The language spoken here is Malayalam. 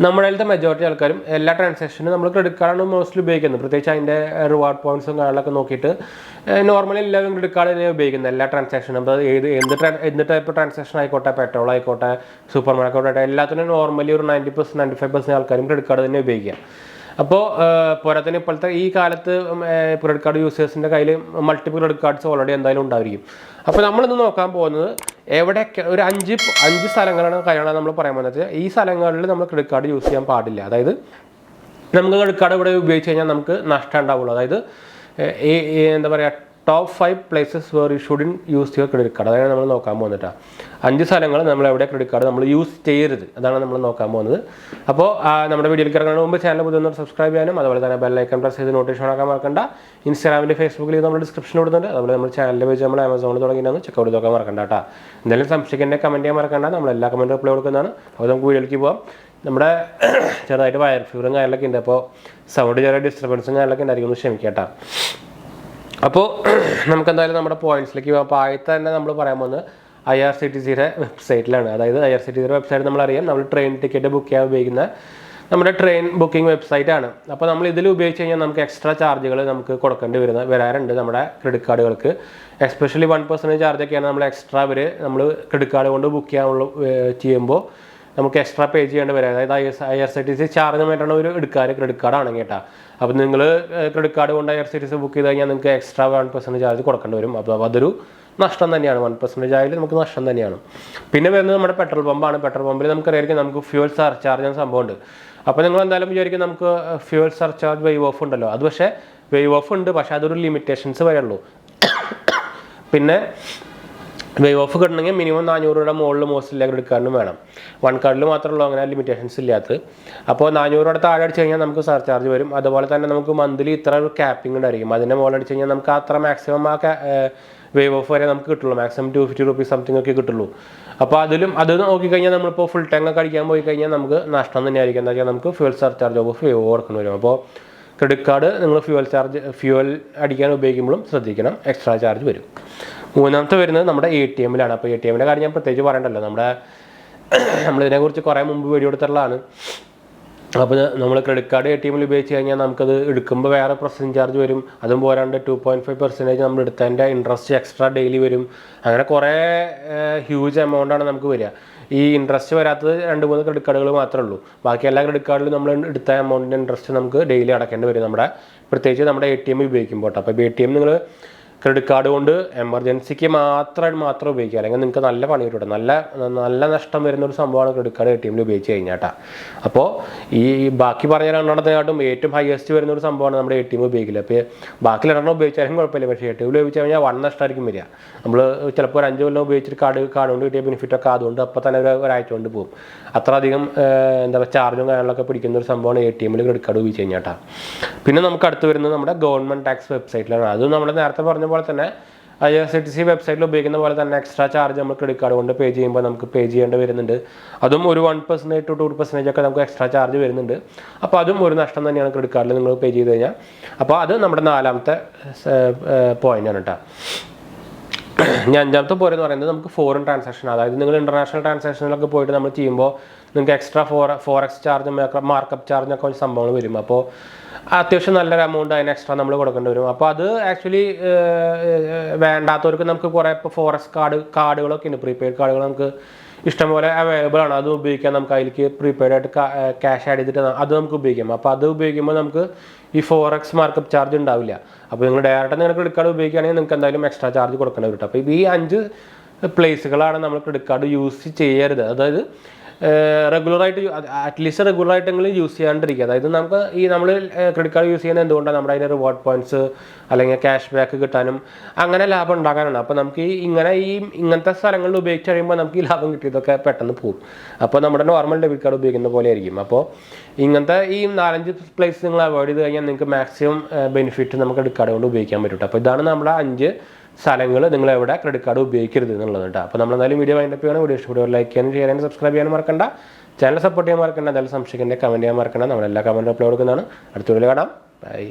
നമ്മളിലത്തെ മെജോറിറ്റി ആൾക്കാരും എല്ലാ ട്രാൻസാക്ഷനും നമ്മൾ ക്രെഡിറ്റ് കാർഡാണ് മോസ്റ്റ്ലി ഉപയോഗിക്കുന്നത്. പ്രത്യേകിച്ച് അതിൻ്റെ റിവാർഡ് പോയിന്റ്സും കാര്യങ്ങളൊക്കെ നോക്കിയിട്ട് നോർമലി എല്ലാവരും ക്രെഡിറ്റ് കാർഡ് തന്നെ ഉപയോഗിക്കുന്നത് എല്ലാ ട്രാൻസാക്ഷനും. അപ്പോൾ എന്ത് ടൈപ്പ് ട്രാൻസാക്ഷൻ ആയിക്കോട്ടെ, പെട്രോൾ ആയിക്കോട്ടെ, സൂപ്പർ മാർക്കറ്റ് ആയിക്കോട്ടെ, എല്ലാത്തിനും നോർമലി ഒരു 90% 95% ആൾക്കാരും ക്രെഡിറ്റ് കാർഡ് തന്നെ ഉപയോഗിക്കുക. അപ്പോൾ പോരാത്തന്നെ ഇപ്പോഴത്തെ ഈ കാലത്ത് ക്രെഡിറ്റ് കാർഡ് യൂസേഴ്സിൻ്റെ കയ്യിൽ മൾട്ടിപ്പിൾ ക്രെഡിറ്റ് കാർഡ്സ് ഓൾറെഡി എന്തായാലും ഉണ്ടായിരിക്കും. അപ്പോൾ നമ്മളിന്ന് നോക്കാൻ പോകുന്നത് എവിടെയൊക്കെ ഒരു അഞ്ച് സ്ഥലങ്ങളാണ് കാര്യമാണ് നമ്മൾ പറയാൻ പോകുന്നത്. ഈ സ്ഥലങ്ങളിൽ നമ്മൾ ക്രെഡിറ്റ് കാർഡ് യൂസ് ചെയ്യാൻ പാടില്ല. അതായത് നമുക്ക് ക്രെഡിറ്റ് കാർഡ് ഇവിടെ ഉപയോഗിച്ച് കഴിഞ്ഞാൽ നമുക്ക് നഷ്ടം ഉണ്ടാവുള്ളൂ. അതായത് എന്താ പറയുക, top 5 places where you shouldn't use your credit card. അതാണ് നമ്മൾ നോക്കാൻ പോകുന്നത്. 5 സ്ഥലങ്ങൾ നമ്മൾ എവിടെ ക്രെഡിറ്റ് കാർഡ് നമ്മൾ യൂസ് ചെയ്യരുത്, അതാണ് നമ്മൾ നോക്കാൻ പോകുന്നത്. അപ്പോൾ നമ്മുടെ വീഡിയോയിൽ ഇറങ്ങുന്നതിന് മുമ്പ് ചാനൽ പുതിയ സബ്സ്ക്രൈബ് ചെയ്യാനും അതുപോലെ തന്നെ ബെല്ലൈക്കൺ പ്രസ് ചെയ്ത് നോട്ടിഫിക്കേഷൻ ആക്കാൻ മറക്കണ്ട. ഇൻസ്റ്റാഗ്രാമിൻ്റെ ഫേസ്ബുക്കിൽ നമ്മൾ ഡിസ്ക്രിപ്ഷൻ കൊടുക്കുന്നുണ്ട്. അതുപോലെ നമ്മുടെ ചാനലിൻ്റെ പേജ് നമ്മൾ ആമസോണിൽ തുടങ്ങിയിട്ടാണ് ചെക്കൗട്ട് നോക്കാൻ മറക്കണ്ട കേട്ടോ. എന്തെങ്കിലും സംശയിക്കേണ്ട കമൻറ്റ് ചെയ്യാൻ മറക്കണ്ട. നമ്മൾ എല്ലാ കമൻറ്റും റിപ്ലൈ കൊടുക്കുന്നതാണ്. അപ്പോൾ നമുക്ക് വീഡിയോയിലേക്ക് പോകാം. നമ്മുടെ ചെറുതായിട്ട് വയർ ഫീവറും കാര്യങ്ങളൊക്കെ ഉണ്ട്. അപ്പോൾ സൗണ്ട് ചെറിയ ഡിസ്റ്റർബൻസും കാര്യങ്ങളൊക്കെ ഉണ്ടായിരിക്കും, ഒന്ന് ക്ഷമിക്കാം കേട്ടോ. അപ്പോൾ നമുക്ക് എന്തായാലും നമ്മുടെ പോയിന്റ്സിലേക്ക് പോകാം. അപ്പോൾ ആദ്യത്തെ തന്നെ നമ്മൾ പറയാൻ പോകുന്നത് IRCTCയുടെ വെബ്സൈറ്റിലാണ്. അതായത് IRCTCയുടെ വെബ്സൈറ്റ് നമ്മളറിയാം, നമ്മൾ ട്രെയിൻ ടിക്കറ്റ് ബുക്ക് ചെയ്യാൻ ഉപയോഗിക്കുന്ന നമ്മുടെ ട്രെയിൻ ബുക്കിംഗ് വെബ്സൈറ്റ് ആണ്. അപ്പോൾ നമ്മൾ ഇതിൽ ഉപയോഗിച്ച് കഴിഞ്ഞാൽ നമുക്ക് എക്സ്ട്രാ ചാർജുകൾ നമുക്ക് കൊടുക്കേണ്ടി വരാറുണ്ട് നമ്മുടെ ക്രെഡിറ്റ് കാർഡുകൾക്ക്. എസ്പെഷ്യലി 1% ചാർജൊക്കെയാണ് നമ്മൾ എക്സ്ട്രാ നമ്മൾ ക്രെഡിറ്റ് കാർഡ് കൊണ്ട് ബുക്ക് ചെയ്യുമ്പോൾ നമുക്ക് എക്സ്ട്രാ പേ ചെയ്യേണ്ടി വരും. അതായത് IRCTC ചാർജുമായിട്ടാണ് ഒരു ക്രെഡിറ്റ് കാർഡ് ആണെങ്കിൽ കേട്ടോ. അപ്പോൾ നിങ്ങൾ ക്രെഡിറ്റ് കാർഡ് കൊണ്ട് IRCTC ബുക്ക് ചെയ്ത് കഴിഞ്ഞാൽ നിങ്ങൾക്ക് എക്സ്ട്രാ 1% ചാർജ് കൊടുക്കേണ്ടി വരും. അപ്പോൾ അതൊരു നഷ്ടം തന്നെയാണ്. 1% ആയാലും നമുക്ക് നഷ്ടം തന്നെയാണ്. പിന്നെ വരുന്നത് നമ്മുടെ പെട്രോൾ പമ്പാണ്. പെട്രോൾ പമ്പിൽ നമുക്കറിയാം നമുക്ക് ഫ്യൂൽ സർചാർജ് എന്ന സംഭവമുണ്ട്. അപ്പോൾ നിങ്ങൾ എന്തായാലും വിചാരിക്കും നമുക്ക് ഫ്യൂൽ സർചാർജ് വേവ് ഓഫ് ഉണ്ടല്ലോ. അത് പക്ഷേ വേവ് ഓഫ് ഉണ്ട്, പക്ഷേ അതൊരു ലിമിറ്റേഷൻസ് വരെയുള്ളൂ. പിന്നെ വേവ് ഓഫ് കിട്ടണമെങ്കിൽ മിനിമം 400 രൂപയുടെ മുകളിൽ മോസ്റ്റ്ലി ക്രെഡിറ്റ് കാർഡിനും വേണം. 1 കാർഡിൽ മാത്രമേ ഉള്ളൂ അങ്ങനെ ലിമിറ്റേഷൻസ് ഇല്ലാത്തത്. അപ്പോൾ 400 രൂപയുടെ താഴെ അടിച്ച് കഴിഞ്ഞാൽ നമുക്ക് സർചാർജ് വരും. അതുപോലെ തന്നെ നമുക്ക് മന്ത്ലി ഇത്ര ഒരു ക്യാപ്പിംഗ് ഉണ്ടായിരിക്കും. അതിൻ്റെ മുകളിൽ അടിച്ച് കഴിഞ്ഞാൽ നമുക്ക് അത്ര മാക്സിമം വേവ് ഓഫ് വരെ നമുക്ക് കിട്ടുള്ളൂ. മാക്സിമം 250 റുപ്പീസ് സംതിങ് ഒക്കെ കിട്ടുള്ളൂ. അപ്പോൾ അത് നോക്കിക്കഴിഞ്ഞാൽ നമ്മളിപ്പോൾ ഫുൾ ടാങ്ക് ഒക്കെ അടിക്കാൻ പോയി കഴിഞ്ഞാൽ നമുക്ക് നഷ്ടം തന്നെയായിരിക്കും. എന്താ വെച്ചാൽ നമുക്ക് ഫ്യൂൽ സർചാർജ് ഓഫ് വേവ് കൊടുക്കേണ്ടി വരും. അപ്പോൾ ക്രെഡിറ്റ് കാർഡ് നിങ്ങൾ ഫ്യൂൽ അടിക്കാൻ ഉപയോഗിക്കുമ്പോഴും ശ്രദ്ധിക്കണം, എക്സ്ട്രാ ചാർജ് വരും. മൂന്നാമത്തെ വരുന്നത് നമ്മുടെ ATMലാണ്. അപ്പോൾ ATMൻ്റെ കാര്യം ഞാൻ പ്രത്യേകിച്ച് പറയണ്ടല്ലോ, നമ്മളിതിനെക്കുറിച്ച് കുറേ മുമ്പ് വീഡിയോ എടുത്തിട്ടുള്ളതാണ്. അപ്പോൾ നമ്മൾ ക്രെഡിറ്റ് കാർഡ് ATMൽ ഉപയോഗിച്ച് കഴിഞ്ഞാൽ നമുക്കത് എടുക്കുമ്പോൾ വേറെ പ്രോസസ്സിംഗ് ചാർജ് വരും. അതും പോരാണ്ട് 2.5% നമ്മൾ എടുത്തതിൻ്റെ ഇൻട്രസ്റ്റ് എക്സ്ട്രാ ഡെയിലി വരും. അങ്ങനെ കുറേ ഹ്യൂജ് എമൗണ്ടാണ് നമുക്ക് വരിക. ഈ ഇൻട്രസ്റ്റ് വരാത്തത് 2-3 ക്രെഡിറ്റ് കാർഡുകൾ മാത്രമേ ഉള്ളൂ. ബാക്കി എല്ലാ ക്രെഡിറ്റ് കാർഡിലും നമ്മൾ എടുത്ത എമൗണ്ടിൻ്റെ ഇൻട്രസ്റ്റ് നമുക്ക് ഡെയിലി അടക്കേണ്ടി വരും, പ്രത്യേകിച്ച് നമ്മുടെ ATM ഉപയോഗിക്കുമ്പോൾ. അപ്പോൾ ATM നിങ്ങൾ ക്രെഡിറ്റ് കാർഡ് കൊണ്ട് എമർജൻസിക്ക് മാത്രം ഉപയോഗിക്കുക, അല്ലെങ്കിൽ നിങ്ങൾക്ക് നല്ല പണി കിട്ടും. നല്ല നഷ്ടം വരുന്ന ഒരു സംഭവമാണ് ക്രെഡിറ്റ് കാർഡ് ATMൽ ഉപയോഗിച്ച് കഴിഞ്ഞാട്ടാ. അപ്പോൾ ഈ ബാക്കി പറഞ്ഞ രണ്ടെണ്ണത്തിനായിട്ടും ഏറ്റവും ഹയസ്റ്റ് വരുന്ന ഒരു സംഭവമാണ് നമ്മുടെ ATM ഉപയോഗിക്കില്ല. അപ്പോൾ ബാക്കി 2 ഉപയോഗിച്ചാലും കുഴപ്പമില്ല, പക്ഷേ ATM ഉപയോഗിച്ച് കഴിഞ്ഞാൽ 1 നഷ്ടമായിരിക്കും വരിക. നമ്മൾ ചിലപ്പോൾ ഒരു 5 കൊല്ലം ഉപയോഗിച്ചിട്ട് കാർഡ് കൊണ്ട് കിട്ടിയ ബെനിഫിറ്റൊക്കെ അതുകൊണ്ട് അപ്പോൾ തന്നെ ഒരാഴ്ച കൊണ്ട് പോകും. അത്ര അധികം ചാർജും കാര്യങ്ങളൊക്കെ പിടിക്കുന്ന ഒരു സംഭവമാണ് ATMൽ ക്രെഡിറ്റ് കാർഡ് ഉപയോഗിച്ച് കഴിഞ്ഞാട്ടാ. പിന്നെ നമുക്ക് അടുത്ത് വരുന്നത് നമ്മുടെ ഗവൺമെൻറ് ടാക്സ് വെബ്സൈറ്റിലാണ്. അത് നമ്മൾ നേരത്തെ പറഞ്ഞ പോലെ തന്നെ IRCTC വെബ്സൈറ്റിൽ ഉപയോഗിക്കുന്ന പോലെ തന്നെ എക്സ്ട്രാ ചാർജ് നമ്മൾ ക്രെഡിറ്റ് കാർഡ് കൊണ്ട് പേ ചെയ്യുമ്പോൾ നമുക്ക് പേ ചെയ്യേണ്ടി വരുന്നുണ്ട്. അതും ഒരു 1% to 2% ഒക്കെ നമുക്ക് എക്സ്ട്രാ ചാർജ് വരുന്നുണ്ട്. അപ്പോൾ അതും ഒരു നഷ്ടം തന്നെയാണ് ക്രെഡിറ്റ് കാർഡിൽ നിങ്ങൾ പേ ചെയ്ത് കഴിഞ്ഞാൽ. അപ്പോൾ അത് നമ്മുടെ 4ാമത്തെ പോയിന്റാണ് കേട്ടോ. ഞാൻ 5ാമത്തെ പോയിന്റ് എന്ന് പറയുന്നത് നമുക്ക് ഫോറിൻ ട്രാൻസാക്ഷൻ. അതായത് നിങ്ങൾ ഇൻ്റർനാഷണൽ ട്രാൻസാക്ഷനിലൊക്കെ പോയിട്ട് നമ്മൾ ചെയ്യുമ്പോൾ നിങ്ങൾക്ക് എക്സ്ട്രാ ഫോറക്സ് ചാർജ്, മാർക്കപ്പ് ചാർജിനൊക്കെ സംഭവങ്ങൾ വരും. അപ്പോൾ അത്യാവശ്യം നല്ലൊരു എമൗണ്ട് അതിന് എക്സ്ട്രാ നമ്മൾ കൊടുക്കേണ്ടി വരും. അപ്പോൾ അത് ആക്ച്വലി വേണ്ടാത്തവർക്ക് നമുക്ക് കുറേ ഇപ്പോൾ ഫോറക്സ് കാർഡുകളൊക്കെ ഉണ്ട്, പ്രീപെയ്ഡ് കാർഡുകൾ നമുക്ക് ഇഷ്ടംപോലെ അവൈലബിൾ ആണ്. അത് ഉപയോഗിക്കാം. നമുക്ക് അതിലേക്ക് പ്രീപെയ്ഡ് ആയിട്ട് ക്യാഷ് ആഡ് ചെയ്തിട്ട് അത് നമുക്ക് ഉപയോഗിക്കാം. അപ്പോൾ അത് ഉപയോഗിക്കുമ്പോൾ നമുക്ക് ഈ ഫോറക്സ് മാർക്കപ്പ് ചാർജ് ഉണ്ടാവില്ല. അപ്പോൾ നിങ്ങൾ ഡയറക്റ്റ് നിങ്ങൾ ക്രെഡിറ്റ് കാർഡ് ഉപയോഗിക്കുകയാണെങ്കിൽ നിങ്ങൾക്ക് എന്തായാലും എക്സ്ട്രാ ചാർജ് കൊടുക്കേണ്ടി വരും. അപ്പോൾ ഈ 5 പ്ലേസുകളാണ് നമ്മൾ ക്രെഡിറ്റ് കാർഡ് യൂസ് ചെയ്യരുത്. അതായത് റെഗുലറായിട്ട് അറ്റ്ലീസ്റ്റ് റെഗുലറായിട്ടെങ്കിലും യൂസ് ചെയ്യാണ്ടിരിക്കുക. അതായത് നമ്മൾ ക്രെഡിറ്റ് കാർഡ് യൂസ് ചെയ്യുന്നത് എന്തുകൊണ്ടാണ് നമ്മുടെ അതിന് റിവാർഡ് പോയിന്റ്സ് അല്ലെങ്കിൽ ക്യാഷ് ബാക്ക് കിട്ടാനും അങ്ങനെ ലാഭം ഉണ്ടാക്കാനാണ്. അപ്പോൾ നമുക്ക് ഇങ്ങനത്തെ സ്ഥലങ്ങളിൽ ഉപയോഗിച്ച് കഴിയുമ്പോൾ നമുക്ക് ഈ ലാഭം കിട്ടിയതൊക്കെ പെട്ടെന്ന് പോകും. അപ്പോൾ നമ്മുടെ നോർമൽ ഡെബിറ്റ് കാർഡ് ഉപയോഗിക്കുന്ന പോലെ ആയിരിക്കും. അപ്പോൾ ഇങ്ങനത്തെ ഈ 4-5 പ്ലേസ് നിങ്ങൾ അവോയ്ഡ് ചെയ്ത് കഴിഞ്ഞാൽ നിങ്ങൾക്ക് മാക്സിമം ബെനിഫിറ്റ് നമുക്ക് ക്രെഡിറ്റ് കാർഡ് കൊണ്ട് ഉപയോഗിക്കാൻ പറ്റും. അപ്പോൾ ഇതാണ് നമ്മുടെ 5 സ്ഥലങ്ങൾ നിങ്ങൾ എവിടെ ക്രെഡിറ്റ് കാർഡ് ഉപയോഗിക്കരുത് എന്നുള്ളത് കേട്ടോ. അപ്പോൾ നമ്മളെന്തായാലും വീഡിയോ വൈൻഡപ്പ് ചെയ്യണം. വീഡിയോ ഇഷ്ടപ്പെടുക ലൈക്ക് ചെയ്യാനും ഷെയർ ചെയ്യാനും സബ്സ്ക്രൈബ് ചെയ്യാനും മറക്കണ്ട. ചാനൽ സപ്പോർട്ട് ചെയ്യാൻ മറക്കണ്ട. എന്തായാലും സംശയിക്കേണ്ട കമൻറ്റ് ചെയ്യാൻ മറക്കണ്ട. നമ്മളെല്ലാ കമൻറ്റും അപ്ലോഡ് കൊടുക്കുന്നതാണ്. അടുത്ത വീഡിയോ കാണാം. ബൈ.